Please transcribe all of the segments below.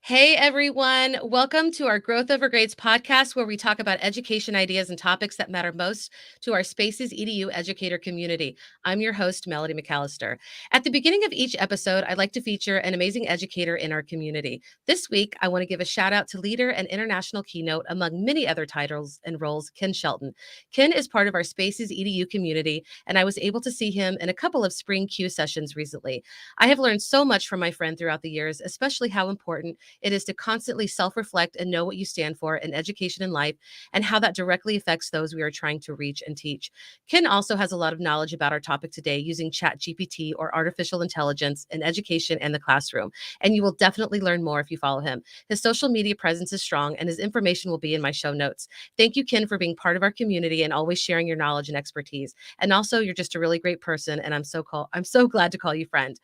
Hey everyone, welcome to our Growth Over Grades podcast, where we talk about education ideas and topics that matter most to our Spaces EDU educator community. I'm your host, Melody McAllister. At the beginning of each episode, I'd like to feature an amazing educator in our community. This week, I want to give a shout out to leader and international keynote, among many other titles and roles, Ken Shelton. Ken is part of our Spaces EDU community, and I was able to see him in a couple of spring Q sessions recently. I have learned so much from my friend throughout the years, especially how important it is to constantly self-reflect and know what you stand for in education and life, and how that directly affects those we are trying to reach and teach. Ken also has a lot of knowledge about our topic today using ChatGPT, or artificial intelligence, in education and the classroom. And you will definitely learn more if you follow him. His social media presence is strong, and his information will be in my show notes. Thank you, Ken, for being part of our community and always sharing your knowledge and expertise. And also, you're just a really great person, and I'm so glad to call you friend.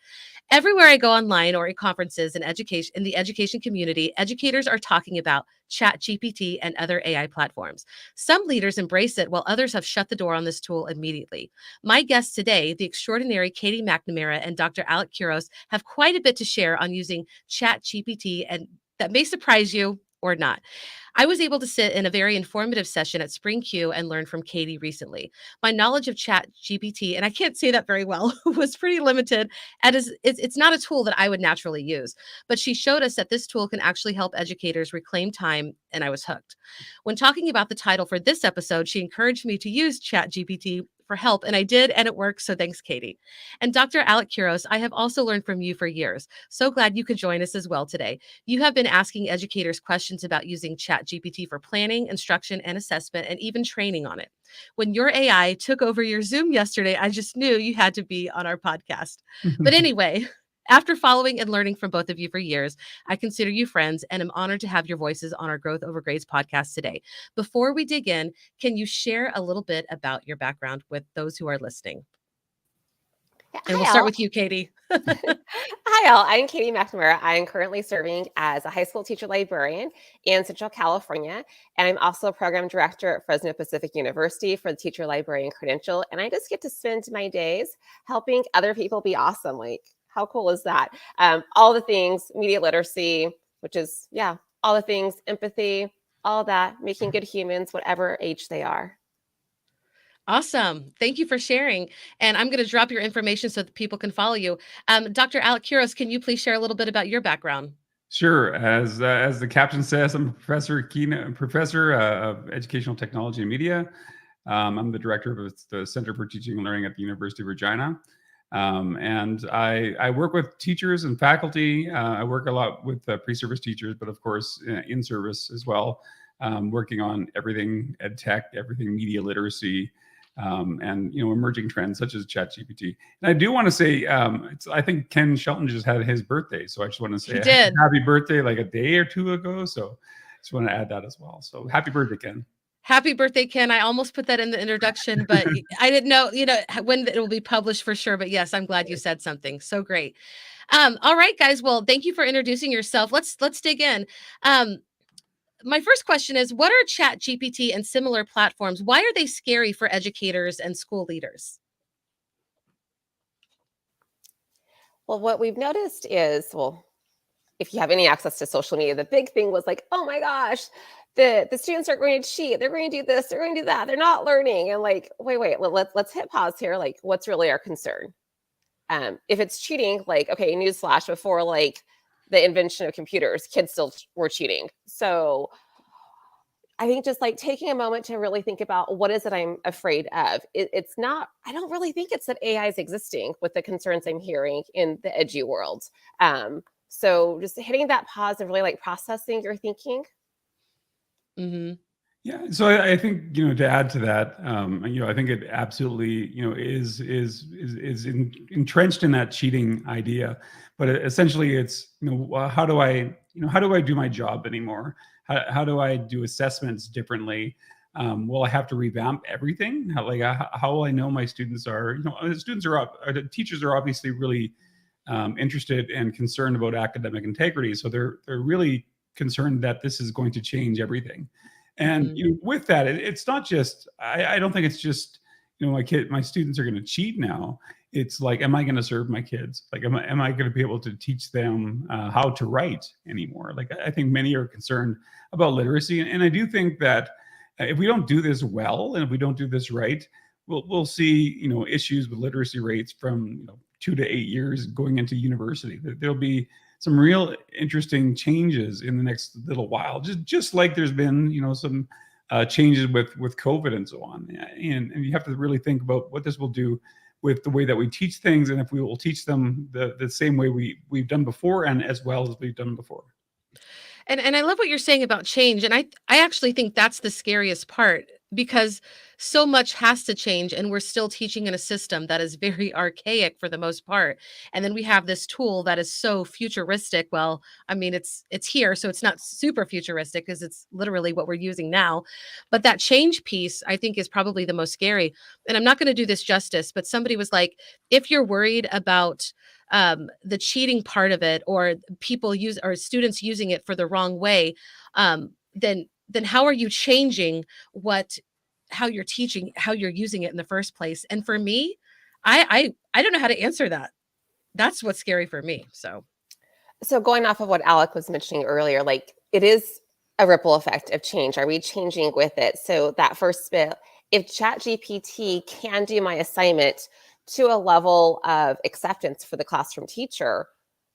Everywhere I go online or at conferences in the education community, educators are talking about ChatGPT and other AI platforms. Some leaders embrace it, while others have shut the door on this tool immediately. My guests today, the extraordinary Katie McNamara and Dr. Alec Couros, have quite a bit to share on using ChatGPT, and that may surprise you or not. I was able to sit in a very informative session at Spring Q and learn from Katie recently. My knowledge of ChatGPT, and I can't say that very well, was pretty limited, and it's not a tool that I would naturally use. But she showed us that this tool can actually help educators reclaim time, and I was hooked. When talking about the title for this episode, she encouraged me to use ChatGPT for help, and I did, and it worked. So thanks, Katie. And Dr. Alec Couros, I have also learned from you for years. So glad you could join us as well today. You have been asking educators questions about using ChatGPT for planning, instruction, and assessment, and even training on it. When your AI took over your Zoom yesterday, I just knew you had to be on our podcast. But anyway, after following and learning from both of you for years, I consider you friends and am honored to have your voices on our Growth Over Grades podcast today. Before we dig in, can you share a little bit about your background with those who are listening? And we'll start with you, Katie. Hi, all. I'm Katie McNamara. I am currently serving as a high school teacher librarian in Central California. And I'm also a program director at Fresno Pacific University for the Teacher Librarian Credential. And I just get to spend my days helping other people be awesome. Like, how cool is that? All the things, media literacy, which is, all the things, empathy, all that, making good humans, whatever age they are. Awesome. Thank you for sharing. And I'm going to drop your information so that people can follow you. Dr. Alec Couros, can you please share a little bit about your background? Sure. As the caption says, I'm a professor of educational technology and media. I'm the director of the Center for Teaching and Learning at the University of Regina. And I work with teachers and faculty. I work a lot with pre-service teachers, but of course in service as well, working on everything ed tech, everything media literacy, and emerging trends such as ChatGPT. And I do want to say, I think Ken Shelton just had his birthday, so I just want to say happy birthday like a day or two ago. So just want to add that as well. So happy birthday, Ken. Happy birthday, Ken. I almost put that in the introduction, but I didn't know, when it will be published for sure. But yes, I'm glad you said something. So great. All right, guys. Well, thank you for introducing yourself. Let's dig in. My first question is, what are ChatGPT and similar platforms? Why are they scary for educators and school leaders? Well, what we've noticed is, if you have any access to social media, the big thing was like, oh my gosh, the students are going to cheat. They're going to do this. They're going to do that. They're not learning. And like, wait, let's hit pause here. Like, what's really our concern? If it's cheating, like, okay, newsflash, before like the invention of computers, kids still were cheating. So I think just like taking a moment to really think about what is it I'm afraid of. It's not, I don't really think it's that AI is existing with the concerns I'm hearing in the edu world. So just hitting that pause and really like processing your thinking. Mm-hmm. Yeah, so I think to add to that, I think it absolutely is entrenched in that cheating idea, but essentially it's how do I do my job anymore? How do I do assessments differently? will I have to revamp everything? How will I know my students are, the teachers are obviously really interested and concerned about academic integrity. So they're really concerned that this is going to change everything. And with that, it's not just, I don't think it's just, my students are going to cheat now. It's like, am I going to serve my kids? Like, am I going to be able to teach them how to write anymore? Like, I think many are concerned about literacy. And I do think that if we don't do this well, and if we don't do this right, we'll see, issues with literacy rates from 2 to 8 years going into university. There'll be some real interesting changes in the next little while, just like there's been, some changes with COVID and so on. And you have to really think about what this will do with the way that we teach things, and if we will teach them the same way we've done before, and as well as we've done before. And I love what you're saying about change. And I actually think that's the scariest part, because so much has to change and we're still teaching in a system that is very archaic for the most part. And then we have this tool that is so futuristic. Well, I mean, it's here, so it's not super futuristic because it's literally what we're using now. But that change piece, I think, is probably the most scary. And I'm not going to do this justice, but somebody was like, if you're worried about the cheating part of it, or people use, or students using it for the wrong way, then how are you changing how you're teaching, how you're using it in the first place? And for me, I don't know how to answer that. That's what's scary for me. So going off of what Alec was mentioning earlier, like, it is a ripple effect of change. Are we changing with it? So that first bit, if ChatGPT can do my assignment to a level of acceptance for the classroom teacher,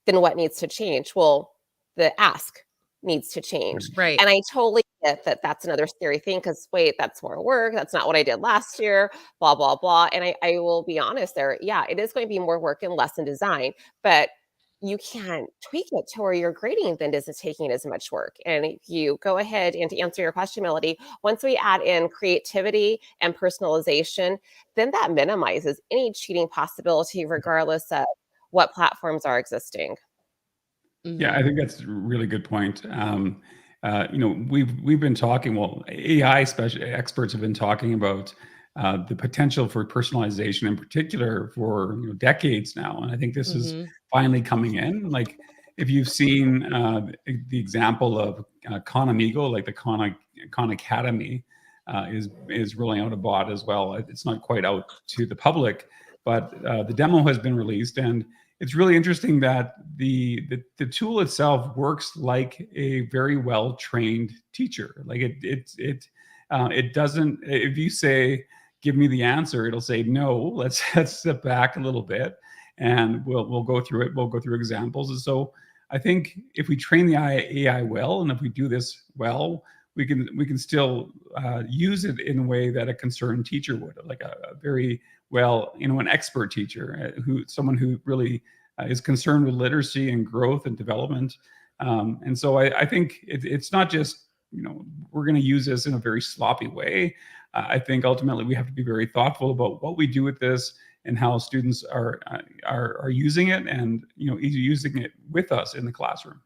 then what needs to change? Well, the ask needs to change. Right. And I totally get that that's another scary thing, because wait, that's more work. That's not what I did last year, blah, blah, blah. And I will be honest there. Yeah, it is going to be more work in lesson design, but you can tweak it to where your grading then isn't taking as much work. And if you go ahead, and to answer your question, Melody, once we add in creativity and personalization, then that minimizes any cheating possibility, regardless of what platforms are existing. Yeah, I think that's a really good point. We've been talking. Well, AI experts have been talking about the potential for personalization, in particular, for decades now, and I think this is finally coming in. Like, if you've seen the example of Khan Amigo, like the Khan Academy is rolling out a bot as well. It's not quite out to the public, but the demo has been released, and it's really interesting that the tool itself works like a very well trained teacher. Like, it doesn't. If you say, "Give me the answer," it'll say, "No, let's step back a little bit, and we'll go through it. We'll go through examples." And so I think if we train the AI well, and if we do this well, we can still use it in a way that a concerned teacher would, like a very well, an expert teacher, someone who really is concerned with literacy and growth and development. And so I think it's not just, we're going to use this in a very sloppy way. I think ultimately we have to be very thoughtful about what we do with this and how students are using it, and using it with us in the classroom.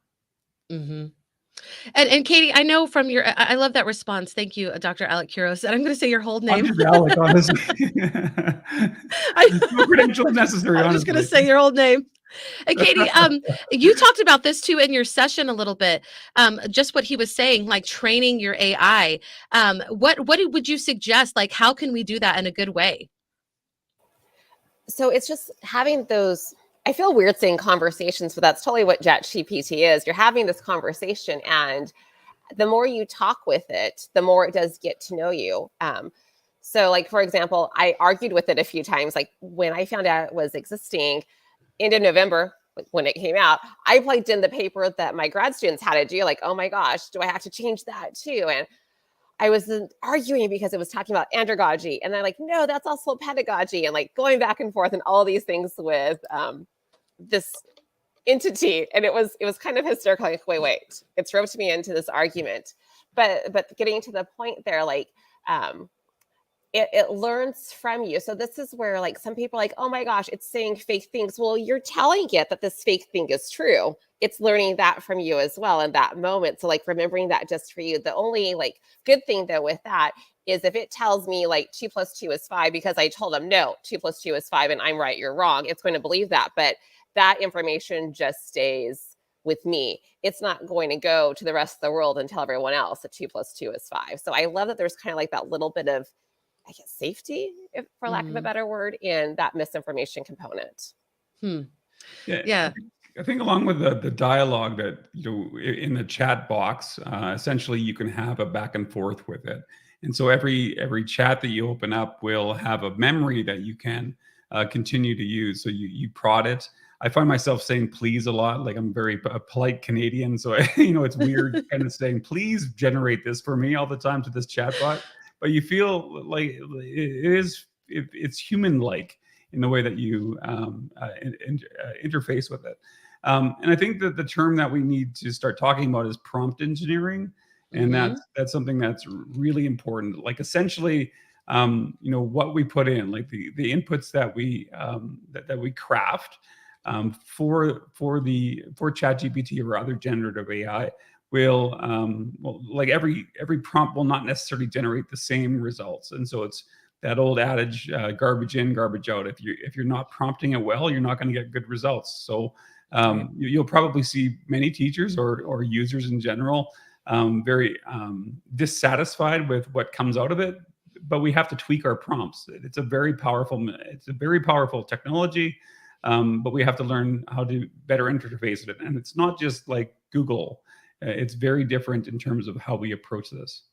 Mm-hmm. And Katie, I know from I love that response. Thank you, Dr. Alec Couros. And I'm going to say your whole name. I'm just Alec, honestly. No credentials necessary. I'm just going to say your whole name. And Katie, you talked about this too in your session a little bit. Just what he was saying, like training your AI. What would you suggest? Like, how can we do that in a good way? So it's just having those. I feel weird saying conversations, but that's totally what ChatGPT is. You're having this conversation, and the more you talk with it, the more it does get to know you. So, like, for example, I argued with it a few times. Like, when I found out it was existing, end of November, when it came out, I plugged in the paper that my grad students had to do. Like, oh my gosh, do I have to change that too? And I was arguing because it was talking about andragogy, and I'm like, no, that's also pedagogy, and like going back and forth and all these things with this entity. And it was kind of hysterical. Like, wait, it's roped me into this argument. But getting to the point there, like, it learns from you. So this is where, like, some people are like, oh my gosh, it's saying fake things. Well, you're telling it that this fake thing is true. it's learning that from you as well in that moment. So like remembering that just for you. The only like good thing though with that is if it tells me like 2 plus 2 is 5 because I told them no, 2 plus 2 is 5 and I'm right, you're wrong, it's going to believe that. But that information just stays with me. It's not going to go to the rest of the world and tell everyone else that 2 plus 2 is 5. So I love that there's kind of like that little bit of, I guess, safety, if, for lack of a better word, in that misinformation component. Hmm. Yeah, Yeah. I think along with the dialogue that, in the chat box, essentially you can have a back and forth with it. And so every chat that you open up will have a memory that you can continue to use. So you prod it. I find myself saying please a lot. Like I'm very a polite Canadian, so it's weird kind of saying please generate this for me all the time to this chatbot. But you feel like it's human like in the way that you interface with it. And I think that the term that we need to start talking about is prompt engineering, and that's something that's really important. Like essentially, what we put in, like the inputs that we that we craft for ChatGPT or other generative AI will like every prompt will not necessarily generate the same results, and so it's that old adage, garbage in, garbage out. If you're not prompting it well, you're not going to get good results. So you'll probably see many teachers or users in general very dissatisfied with what comes out of it. But we have to tweak our prompts. It's a very powerful technology, but we have to learn how to better interface with it. And it's not just like Google. It's very different in terms of how we approach this.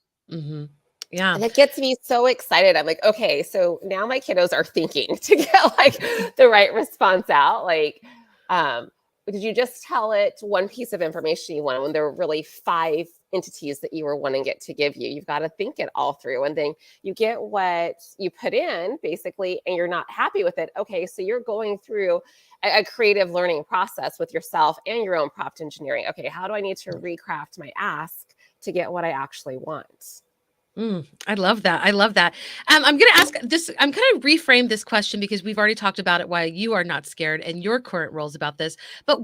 Yeah. And it gets me so excited. I'm like, okay, so now my kiddos are thinking to get like the right response out. Like, did you just tell it one piece of information you want when there were really 5 entities that you were wanting it to give you? You've got to think it all through. And then you get what you put in basically, and you're not happy with it. Okay, so you're going through a creative learning process with yourself and your own prompt engineering. Okay, how do I need to recraft my ask to get what I actually want? I love that. I love that. I'm going to ask this. I'm going to reframe this question because we've already talked about it, why you are not scared and your current roles about this. But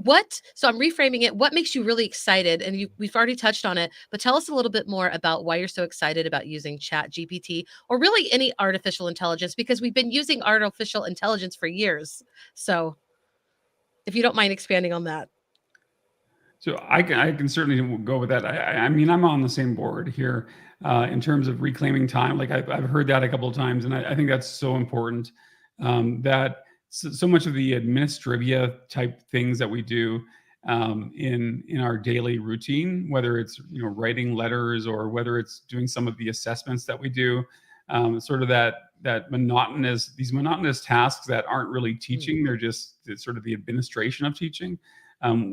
so I'm reframing it. What makes you really excited? And we've already touched on it, but tell us a little bit more about why you're so excited about using ChatGPT or really any artificial intelligence, because we've been using artificial intelligence for years. So if you don't mind expanding on that. So I can certainly go with that. I mean, I'm on the same board here in terms of reclaiming time. Like I've heard that a couple of times, and I think that's so important. That so much of the administrivia type things that we do in our daily routine, whether it's writing letters or whether it's doing some of the assessments that we do, sort of these monotonous tasks that aren't really teaching. They're just sort of the administration of teaching.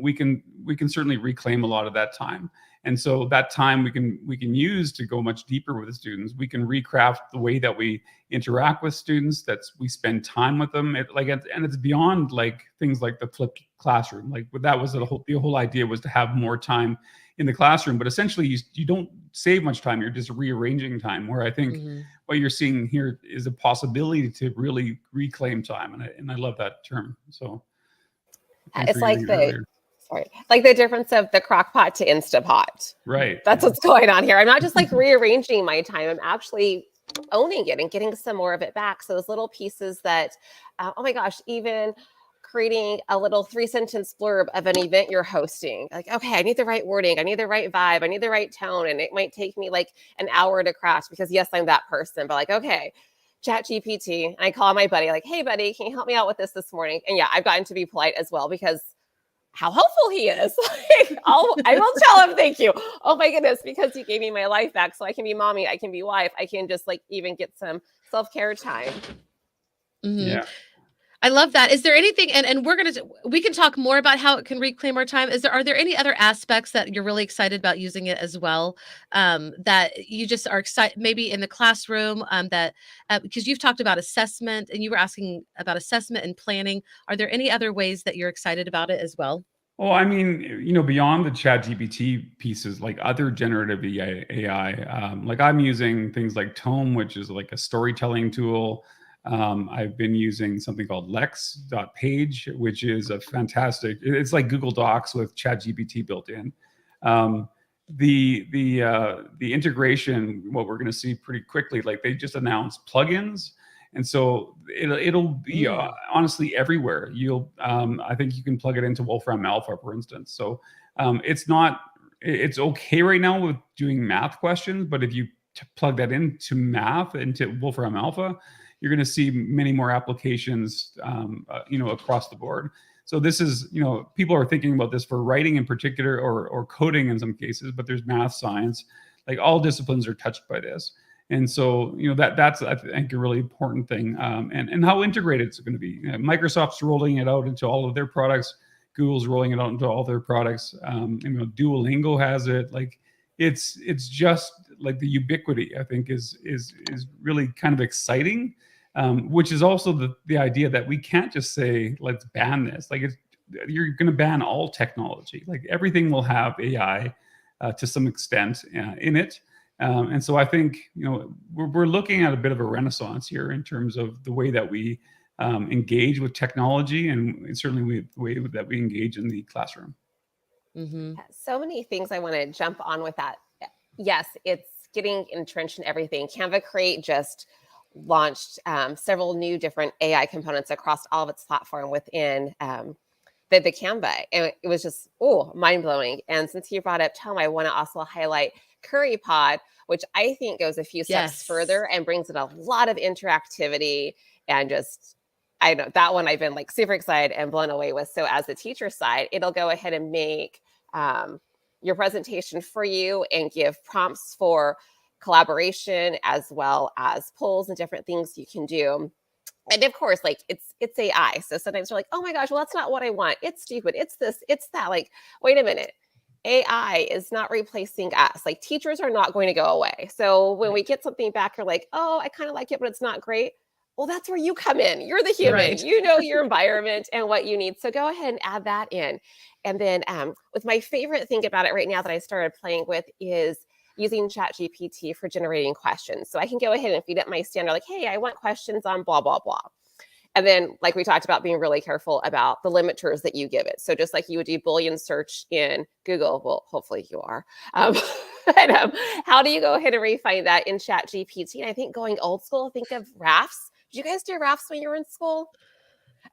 We can certainly reclaim a lot of that time, and so that time we can use to go much deeper with the students. We can recraft the way that we interact with students. We spend time with them. And it's beyond like things like the flipped classroom. Like that was the whole idea was to have more time in the classroom. But essentially, you don't save much time. You're just rearranging time. Where I think what you're seeing here is a possibility to really reclaim time, and I love that term. So. It's like like the difference of the crock pot to Instapot. Right. That's what's going on here. I'm not just like rearranging my time. I'm actually owning it and getting some more of it back. So those little pieces that, oh my gosh, even creating a little 3-sentence blurb of an event you're hosting. Like, okay, I need the right wording. I need the right vibe. I need the right tone. And it might take me like an hour to craft because yes, I'm that person. But like, okay, ChatGPT. And I call my buddy, like, hey, buddy, can you help me out with this morning? And yeah, I've gotten to be polite as well because how helpful he is. Like, I will tell him thank you. Oh my goodness, because you gave me my life back so I can be mommy, I can be wife, I can just like even get some self-care time. Yeah. I love that. Is there anything, and we can talk more about how it can reclaim our time. Are there any other aspects that you're really excited about using it as well? That you just are excited, maybe in the classroom, because you've talked about assessment and you were asking about assessment and planning. Are there any other ways that you're excited about it as well? Well, I mean, beyond the ChatGPT pieces, like other generative AI, like I'm using things like Tome, which is like a storytelling tool. I've been using something called lex.page, which is a fantastic, it's like Google Docs with ChatGPT built in. The integration, what we're going to see pretty quickly, like they just announced plugins. And so it'll be honestly everywhere. I think you can plug it into Wolfram Alpha, for instance. So it's okay right now with doing math questions, but if you plug that into math, into Wolfram Alpha, you're going to see many more applications, across the board. So this is, people are thinking about this for writing in particular, or coding in some cases, but there's math, science, like all disciplines are touched by this. And so, that's, I think, a really important thing. And how integrated it's going to be. Microsoft's rolling it out into all of their products. Google's rolling it out into all their products. Duolingo has it. Like, it's just like the ubiquity, I think, is really kind of exciting. Which is also the idea that we can't just say, let's ban this. Like, you're going to ban all technology. Like, everything will have AI to some extent in it. And so I think, we're looking at a bit of a renaissance here in terms of the way that we engage with technology, and certainly the way that we engage in the classroom. Mm-hmm. So many things I want to jump on with that. Yes, it's getting entrenched in everything. Canva Create just launched several new different AI components across all of its platform within the Canva. And it was just, mind-blowing. And since you brought up Tom, I want to also highlight CurryPod, which I think goes a few steps further and brings in a lot of interactivity. And just, I know that one I've been like super excited and blown away with. So as the teacher side, it'll go ahead and make your presentation for you and give prompts for collaboration, as well as polls and different things you can do. And of course, like it's AI. So sometimes you're like, oh my gosh, well, that's not what I want. It's stupid. It's this, it's that. Like, wait a minute. AI is not replacing us. Like, teachers are not going to go away. So when we get something back, you're like, oh, I kind of like it, but it's not great. Well, that's where you come in. You're the human. Right. You know your environment and what you need. So go ahead and add that in. And then with my favorite thing about it right now that I started playing with is using ChatGPT for generating questions. So I can go ahead and feed it my standard, like, hey, I want questions on blah, blah, blah. And then, like we talked about, being really careful about the limiters that you give it. So just like you would do Boolean search in Google, well, hopefully you are. How do you go ahead and refine that in ChatGPT? And I think going old school, think of RAFs. Did you guys do RAFs when you were in school?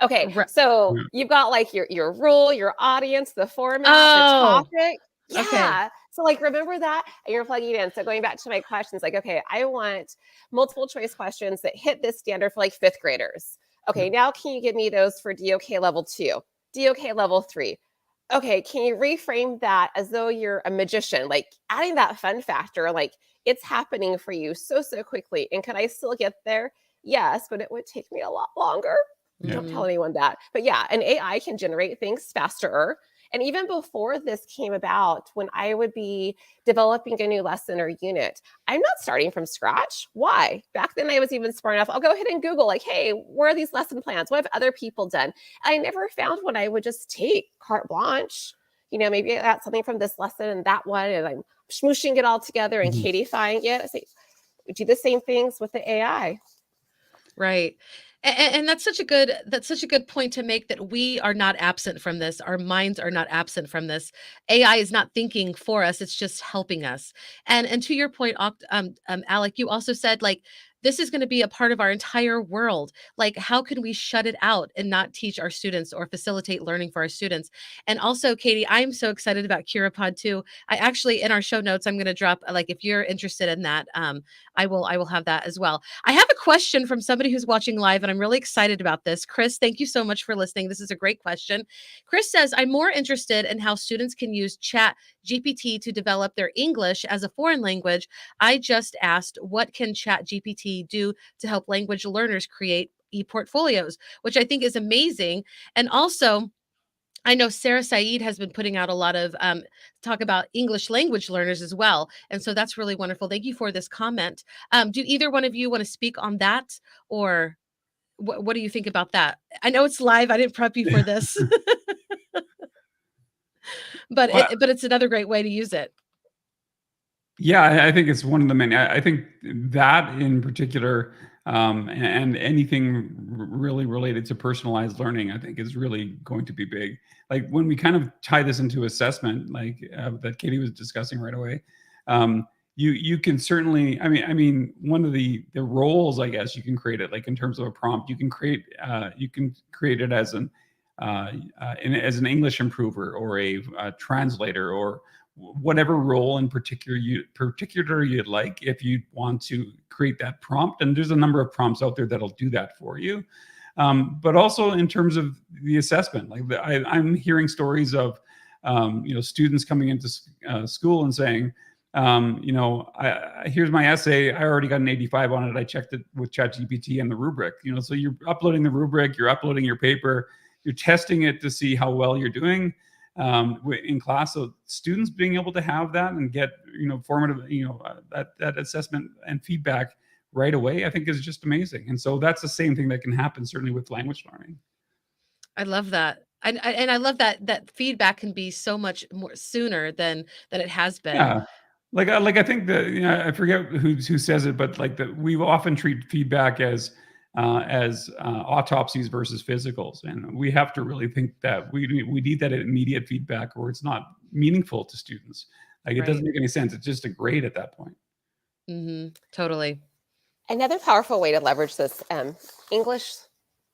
Okay, so you've got like your rule, your audience, the format, the topic. Yeah. Okay. So like, remember that, and you're plugging it in. So going back to my questions, like, okay, I want multiple choice questions that hit this standard for like 5th graders. Okay, now can you give me those for DOK level 2, DOK level 3? Okay, can you reframe that as though you're a magician, like adding that fun factor, like it's happening for you so quickly. And can I still get there? Yes, but it would take me a lot longer. Yeah. Don't tell anyone that. But yeah, an AI can generate things faster. And even before this came about, when I would be developing a new lesson or unit, I'm not starting from scratch. Why? Back then I was even smart enough. I'll go ahead and Google, like, hey, where are these lesson plans? What have other people done? I never found one I would just take carte blanche. Maybe I got something from this lesson and that one, and I'm smooshing it all together and Katieifying it. I say, we do the same things with the AI. Right. And that's such a good point to make, that we are not absent from this. Our minds are not absent from this. AI is not thinking for us. It's just helping us. And to your point, Alec, you also said, like, this is going to be a part of our entire world. Like, how can we shut it out and not teach our students or facilitate learning for our students? And also, Katie, I'm so excited about CuraPod too. I actually, in our show notes, I'm going to drop, like, if you're interested in that, I will have that as well. I have a question from somebody who's watching live, and I'm really excited about this. Chris, thank you so much for listening. This is a great question. Chris says, I'm more interested in how students can use ChatGPT to develop their English as a foreign language. I just asked, what can ChatGPT do to help language learners create e-portfolios, which I think is amazing. And also, I know Sarah Saeed has been putting out a lot of talk about English language learners as well. And so that's really wonderful. Thank you for this comment. Do either one of you want to speak on that, or what do you think about that? I know it's live. I didn't prep you for this, but it's another great way to use it. Yeah, I think it's one of the many. I think that in particular, and anything really related to personalized learning, I think is really going to be big. Like when we kind of tie this into assessment, like that Katie was discussing right away, you can certainly. I mean, one of the roles, I guess, you can create it like in terms of a prompt. You can create it as as an English improver or a translator or whatever role in particular you'd like if you want to create that prompt. And there's a number of prompts out there that'll do that for you. But also in terms of the assessment, like I'm hearing stories of students coming into school and saying, here's my essay. I already got an 85 on it. I checked it with ChatGPT and the rubric. So you're uploading the rubric, you're uploading your paper, you're testing it to see how well you're doing in class. So students being able to have that and get formative that assessment and feedback right away, I think is just amazing. And so that's the same thing that can happen certainly with language learning. I love that. And I love that feedback can be so much more sooner than it has been. Yeah. Like I think that I forget who says it, but like that we often treat feedback as autopsies versus physicals, and we have to really think that we need that immediate feedback, or it's not meaningful to students. Like it doesn't Right. make any sense. It's just a grade at that point. Totally. Another powerful way to leverage this, English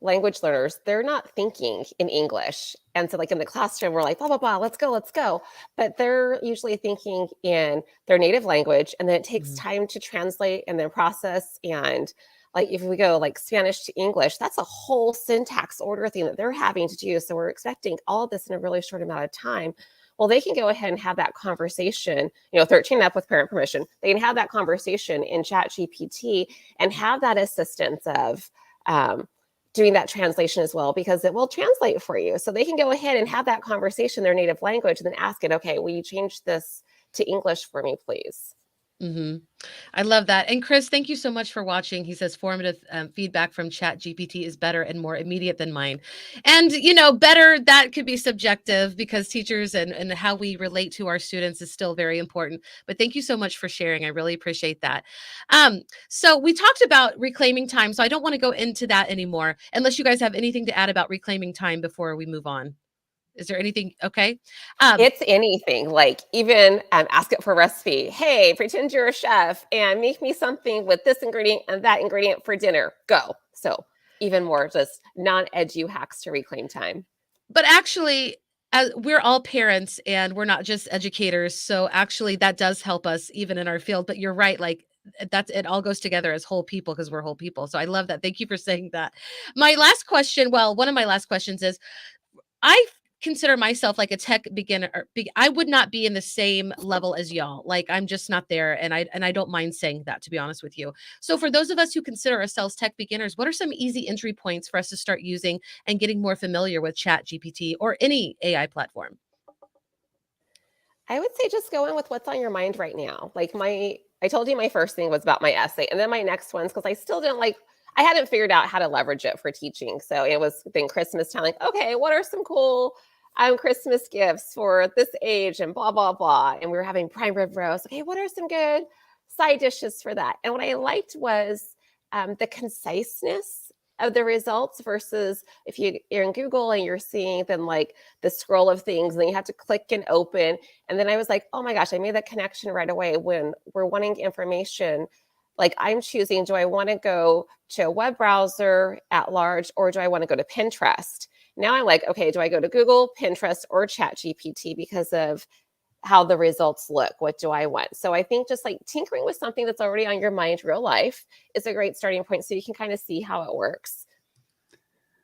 language learners, they're not thinking in English. And so, like in the classroom, we're like, blah, blah, blah, let's go, let's go. But they're usually thinking in their native language. And then it takes Mhm. time to translate and then process. And like if we go like Spanish to English, that's a whole syntax order thing that they're having to do. So we're expecting all of this in a really short amount of time. Well, they can go ahead and have that conversation, 13 up with parent permission. They can have that conversation in ChatGPT and have that assistance of doing that translation as well, because it will translate for you. So they can go ahead and have that conversation in their native language and then ask it, okay, will you change this to English for me, please? Mhm. I love that. And Chris, thank you so much for watching. He says formative feedback from ChatGPT is better and more immediate than mine. And, better, that could be subjective because teachers and how we relate to our students is still very important. But thank you so much for sharing. I really appreciate that. So we talked about reclaiming time. So I don't want to go into that anymore unless you guys have anything to add about reclaiming time before we move on. Is there anything? Okay. Um, It's anything, like even ask it for a recipe. Hey, pretend you're a chef and make me something with this ingredient and that ingredient for dinner. Go. So even more just non-edu hacks to reclaim time. But actually, as we're all parents and we're not just educators, so actually that does help us even in our field. But you're right, like that's it all goes together as whole people because we're whole people. So I love that. Thank you for saying that. My last question, well, one of my last questions is I consider myself like a tech beginner. I would not be in the same level as y'all. Like I'm just not there, and I don't mind saying that, to be honest with you. So for those of us who consider ourselves tech beginners, what are some easy entry points for us to start using and getting more familiar with Chat GPT or any AI platform? I would say just go in with what's on your mind right now. Like I told you my first thing was about my essay, and then my next ones, because I still didn't like, I hadn't figured out how to leverage it for teaching. So it was then Christmas time, like, okay, what are some cool Christmas gifts for this age and blah, blah, blah. And we were having prime rib roast. Okay, what are some good side dishes for that? And what I liked was the conciseness of the results versus if you're in Google and you're seeing then like the scroll of things and then you have to click and open. And then I was like, oh my gosh, I made that connection right away when we're wanting information. Like I'm choosing, do I want to go to a web browser at large or do I want to go to Pinterest? Now I'm like, okay, do I go to Google, Pinterest, or ChatGPT because of how the results look? What do I want? So I think just like tinkering with something that's already on your mind, real life, is a great starting point so you can kind of see how it works.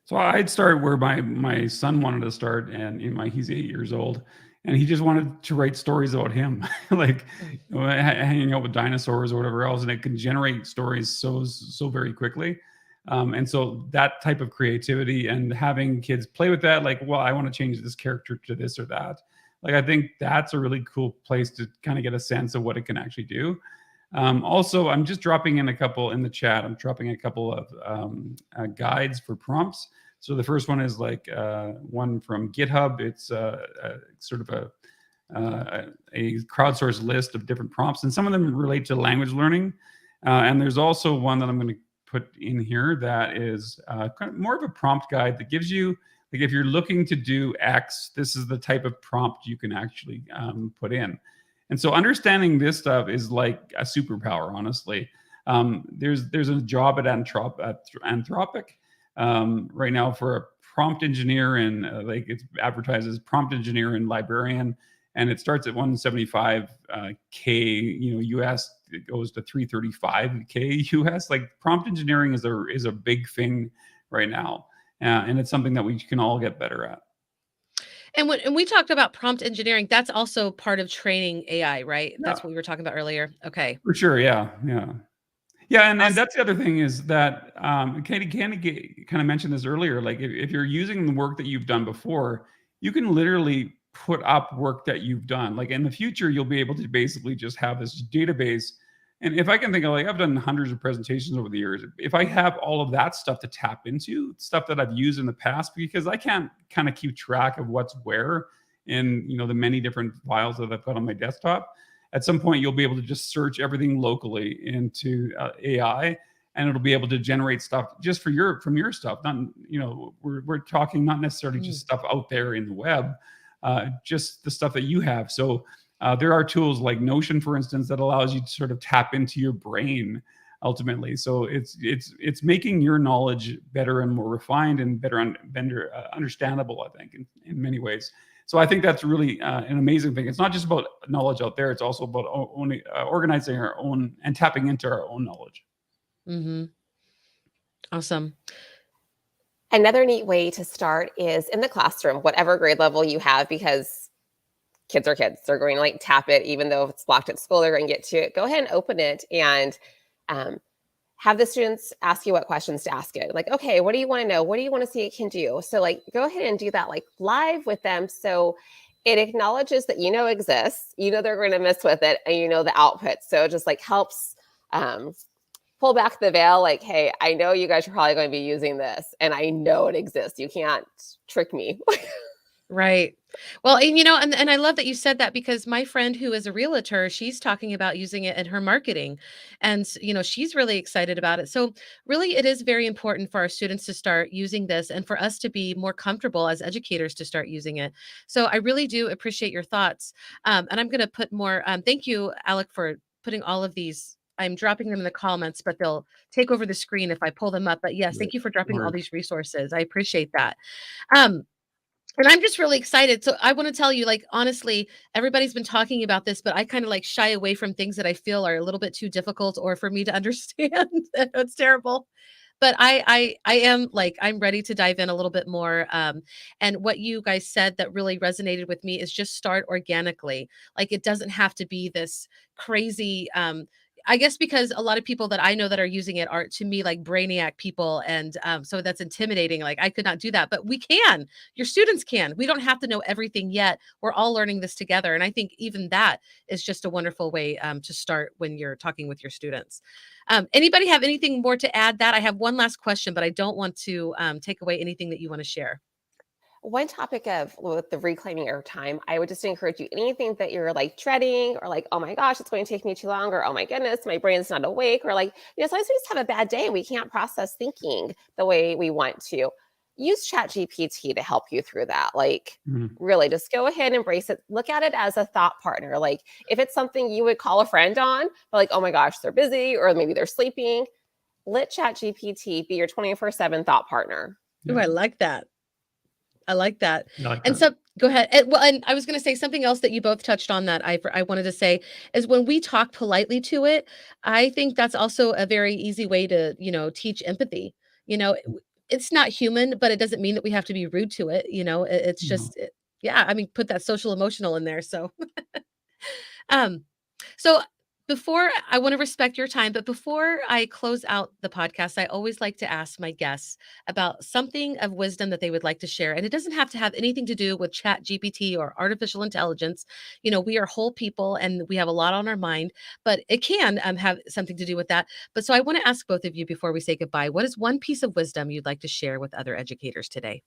So I'd start where my son wanted to start, and he's 8 years old, and he just wanted to write stories about him, like Mm. hanging out with dinosaurs or whatever else, and it can generate stories so very quickly. And so that type of creativity and having kids play with that, like, well, I want to change this character to this or that. Like, I think that's a really cool place to kind of get a sense of what it can actually do. Also, I'm just dropping in a couple in the chat. I'm dropping a couple of guides for prompts. So the first one is like one from GitHub. It's sort of a crowdsourced list of different prompts, and some of them relate to language learning. And there's also one that I'm going to put in here that is kind of more of a prompt guide that gives you, like, if you're looking to do X, this is the type of prompt you can actually put in. And so understanding this stuff is like a superpower, honestly. There's a job at Anthropic right now for a prompt engineer, and like it's advertised as prompt engineer and librarian, and it starts at 175k US. It goes to 335k US. Like, prompt engineering is a big thing right now, and it's something that we can all get better at. And when we talked about prompt engineering, that's also part of training AI, right? Yeah, That's what we were talking about earlier. Okay. for sure. Yeah, and Awesome. that's the other thing is that Katie kind of mentioned this earlier. Like, if you're using the work that you've done before, you can literally put up work that you've done. Like, in the future, you'll be able to basically just have this database. And if I can think of, like, I've done hundreds of presentations over the years. If I have all of that stuff to tap into, stuff that I've used in the past, because I can't kind of keep track of what's where in the many different files that I've got on my desktop. At some point, you'll be able to just search everything locally into AI, and it'll be able to generate stuff just from your stuff. Not, we're talking not necessarily just stuff out there in the web, just the stuff that you have. So there are tools like Notion, for instance, that allows you to sort of tap into your brain ultimately. So it's making your knowledge better and more refined and better understandable, I think, in many ways. So I think that's really an amazing thing. It's not just about knowledge out there. It's also about organizing our own and tapping into our own knowledge. Mm-hmm. Awesome. Another neat way to start is in the classroom, whatever grade level you have, because kids are kids. They're going to like tap it, even though it's blocked at school, they're going to get to it. Go ahead and open it and have the students ask you what questions to ask it. Like, okay, what do you want to know? What do you want to see it can do? So like, go ahead and do that like live with them. So it acknowledges that exists, they're going to mess with it, and the output. So it just like helps pull back the veil. Like, hey, I know you guys are probably going to be using this, and I know it exists. You can't trick me. Right. Well, and I love that you said that, because my friend who is a realtor, she's talking about using it in her marketing, and she's really excited about it. So really, it is very important for our students to start using this, and for us to be more comfortable as educators to start using it. So I really do appreciate your thoughts. And I'm going to put more, thank you, Alec, for putting all of these. I'm dropping them in the comments, but they'll take over the screen if I pull them up. But yes, Right. thank you for dropping all Word. these resources. I appreciate that. And I'm just really excited. So I want to tell you, like, honestly, everybody's been talking about this, but I kind of like shy away from things that I feel are a little bit too difficult or for me to understand. It's terrible. But I am like, I'm ready to dive in a little bit more. And what you guys said that really resonated with me is just start organically. Like, it doesn't have to be this crazy I guess, because a lot of people that I know that are using it are, to me, like brainiac people. And so that's intimidating. Like, I could not do that, but we can. Your students can. We don't have to know everything yet. We're all learning this together. And I think even that is just a wonderful way to start when you're talking with your students. Anybody have anything more to add? That I have one last question, but I don't want to take away anything that you want to share. One topic of with the reclaiming your time, I would just encourage you, anything that you're like dreading or like, oh my gosh, it's going to take me too long, or oh my goodness, my brain's not awake, or like, sometimes we just have a bad day and we can't process thinking the way we want to. Use ChatGPT to help you through that. Like, really, just go ahead and embrace it. Look at it as a thought partner. Like, if it's something you would call a friend on, but like, oh my gosh, they're busy or maybe they're sleeping, let ChatGPT be your 24/7 thought partner. Oh, I like that. I like that. I like And that. so go ahead. And I was going to say something else that you both touched on that I wanted to say is, when we talk politely to it, I think that's also a very easy way to, teach empathy. It's not human, but it doesn't mean that we have to be rude to it. It's No. just, yeah, I mean, put that social emotional in there. So, um, so before, I want to respect your time, but before I close out the podcast, I always like to ask my guests about something of wisdom that they would like to share. And it doesn't have to have anything to do with Chat GPT or artificial intelligence. We are whole people and we have a lot on our mind, but it can have something to do with that. But so I want to ask both of you before we say goodbye, what is one piece of wisdom you'd like to share with other educators today?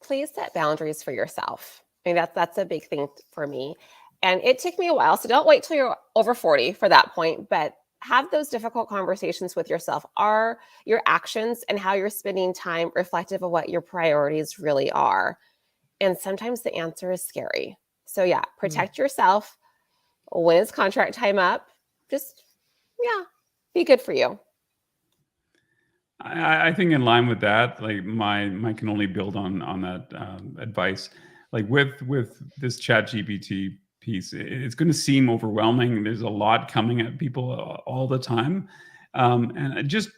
Please set boundaries for yourself. I mean, that's a big thing for me. And it took me a while. So don't wait till you're over 40 for that point, but have those difficult conversations with yourself. Are your actions and how you're spending time reflective of what your priorities really are? And sometimes the answer is scary. So, yeah, Mm. protect yourself. When is contract time up? Just, yeah, be good for you. I think in line with that, like my can only build on that advice. Like with this Chat GPT piece, it's going to seem overwhelming. There's a lot coming at people all the time, and just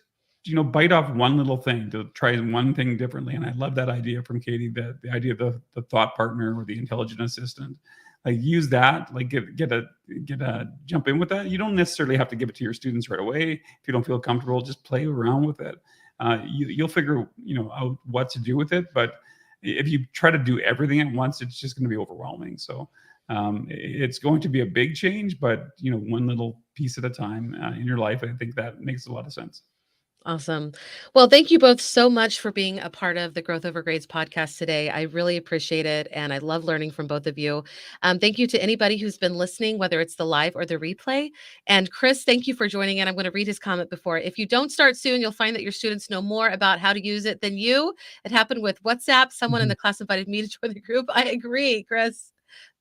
bite off one little thing to try one thing differently. And I love that idea from Katie, that the idea of the thought partner or the intelligent assistant. Like use that, like get a jump in with that. You don't necessarily have to give it to your students right away if you don't feel comfortable. Just play around with it. You'll figure out what to do with it. But if you try to do everything at once, it's just going to be overwhelming. So it's going to be a big change, but one little piece at a time in your life. I think that makes a lot of sense. Awesome. Well, thank you both so much for being a part of the Growth Over Grades podcast today. I really appreciate it. And I love learning from both of you. Thank you to anybody who's been listening, whether it's the live or the replay. And Chris, thank you for joining in. I'm going to read his comment before. If you don't start soon, you'll find that your students know more about how to use it than you. It happened with WhatsApp. Someone in the class invited me to join the group. I agree, Chris.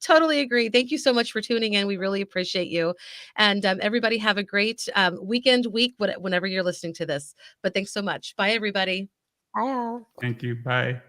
Totally agree. Thank you so much for tuning in. We really appreciate you. And everybody have a great week, whenever you're listening to this. But thanks so much. Bye, everybody. Bye. Thank you. Bye.